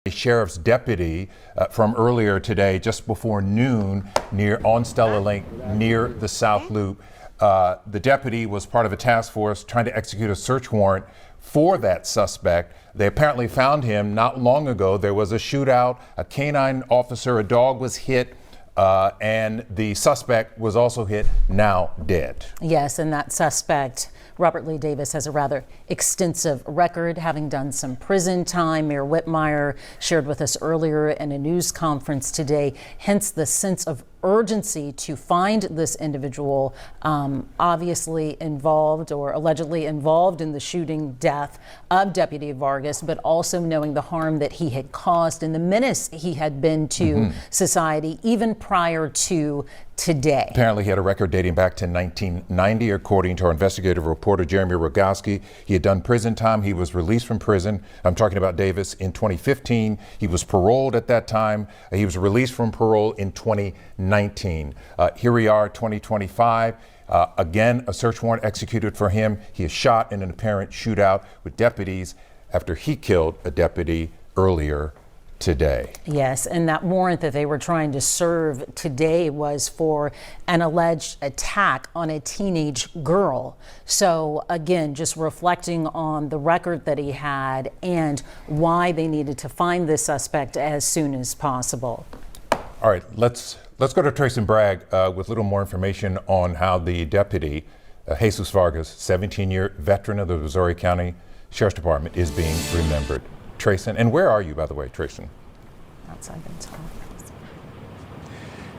A sheriff's deputy from earlier today, just before noon, on Stella Link, near the South Loop. The deputy was part of a task force trying to execute a search warrant for that suspect. They apparently found him not long ago. There was a shootout, a canine officer, a dog was hit, and the suspect was also hit, now dead. Yes, and that suspect, Robert Lee Davis, has a rather extensive record, having done some prison time. Mayor Whitmire shared with us earlier in a news conference today, hence the sense of urgency to find this individual, obviously involved or allegedly involved in the shooting death of Deputy Vargas, but also knowing the harm that he had caused and the menace he had been to society even prior to today. Apparently he had a record dating back to 1990, according to our investigative reporter Jeremy Rogowski. He had done prison time. He was released from prison. I'm talking about Davis in 2015. He was paroled at that time. He was released from parole in 2019. Here we are, 2025. Again, a search warrant executed for him. He is shot in an apparent shootout with deputies after he killed a deputy earlier today. Yes, and that warrant that they were trying to serve today was for an alleged attack on a teenage girl. So again, just reflecting on the record that he had and why they needed to find this suspect as soon as possible. All right, let's go to Tracy Bragg with a little more information on how the deputy, Jesus Vargas, 17-year veteran of the Brazoria County Sheriff's Department, is being remembered. Trayson, and where are you, by the way, Trayson? Outside the top.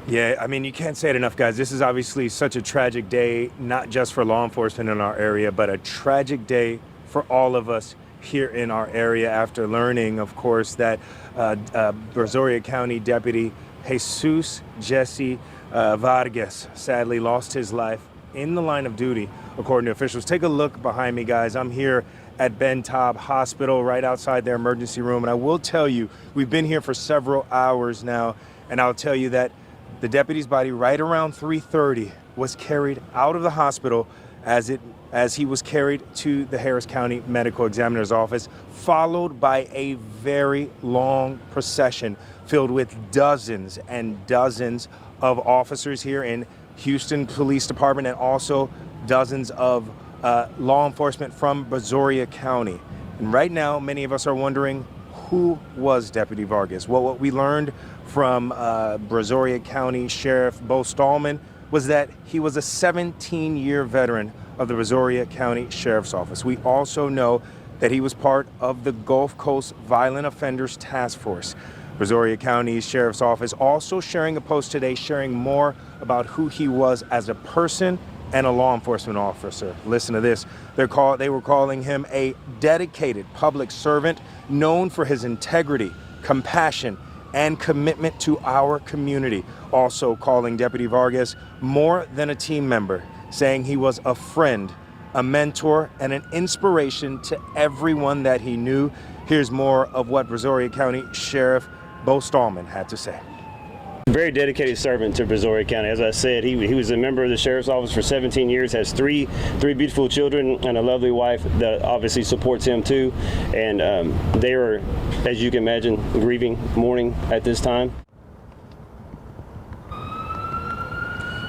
Yeah, I mean, you can't say it enough, guys. This is obviously such a tragic day, not just for law enforcement in our area, but a tragic day for all of us here in our area after learning, of course, that Brazoria County Deputy Jesus Jesse Vargas sadly lost his life in the line of duty, according to officials. Take a look behind me, guys. I'm here at Ben Taub Hospital, right outside their emergency room. And I will tell you, we've been here for several hours now, and I'll tell you that the deputy's body right around 3:30 was carried out of the hospital as he was carried to the Harris County Medical Examiner's office, followed by a very long procession filled with dozens and dozens of officers here in Houston Police Department, and also dozens of law enforcement from Brazoria County. And right now, many of us are wondering, who was Deputy Vargas? Well, what we learned from Brazoria County Sheriff Bo Stallman was that he was a 17-year veteran of the Brazoria County Sheriff's Office. We also know that he was part of the Gulf Coast Violent Offenders Task Force. Brazoria County Sheriff's Office also sharing a post today, sharing more about who he was as a person and a law enforcement officer. Listen to this. They were calling him a dedicated public servant known for his integrity, compassion, and commitment to our community. Also calling Deputy Vargas more than a team member, saying he was a friend, a mentor, and an inspiration to everyone that he knew. Here's more of what Brazoria County Sheriff Bo Stallman had to say. Very dedicated servant to Brazoria County. As I said, he was a member of the Sheriff's Office for 17 years, has three beautiful children and a lovely wife that obviously supports him too. And they are, as you can imagine, grieving, mourning at this time.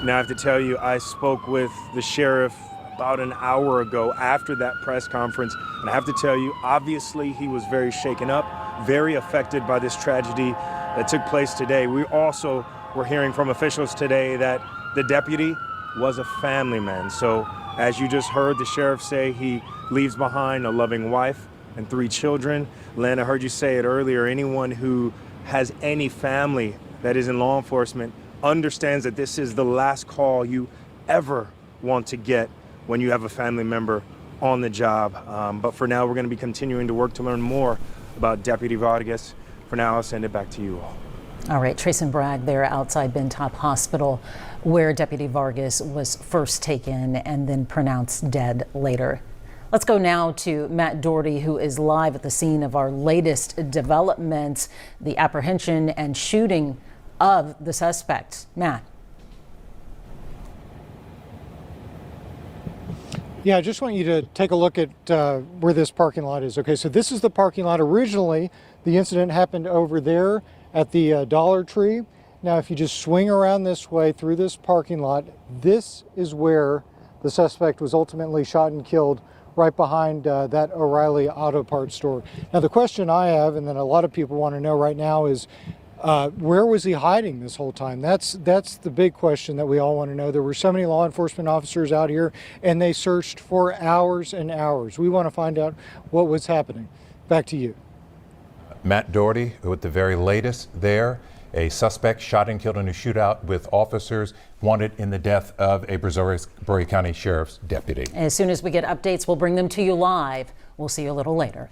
Now I have to tell you, I spoke with the sheriff about an hour ago after that press conference, and I have to tell you, obviously he was very shaken up, very affected by this tragedy that took place today. We also were hearing from officials today that the deputy was a family man. So as you just heard the sheriff say, he leaves behind a loving wife and 3 children. Len, I heard you say it earlier, anyone who has any family that is in law enforcement understands that this is the last call you ever want to get when you have a family member on the job. But for now, we're going to be continuing to work to learn more about Deputy Vargas. For now, I'll send it back to you all. All right, Tracy Bragg there outside Ben Taub Hospital, where Deputy Vargas was first taken and then pronounced dead later. Let's go now to Matt Doherty, who is live at the scene of our latest developments, the apprehension and shooting of the suspect. Matt. Yeah, I just want you to take a look at where this parking lot is. Okay, so this is the parking lot. Originally, the incident happened over there at the Dollar Tree. Now, if you just swing around this way through this parking lot, this is where the suspect was ultimately shot and killed, right behind that O'Reilly Auto Parts store. Now, the question I have, and then a lot of people want to know right now, is where was he hiding this whole time? That's the big question that we all want to know. There were so many law enforcement officers out here, and they searched for hours and hours. We want to find out what was happening. Back to you. Matt Doherty with the very latest there. A suspect shot and killed in a shootout with officers wanted in the death of a Brazoria County Sheriff's deputy. As soon as we get updates, we'll bring them to you live. We'll see you a little later.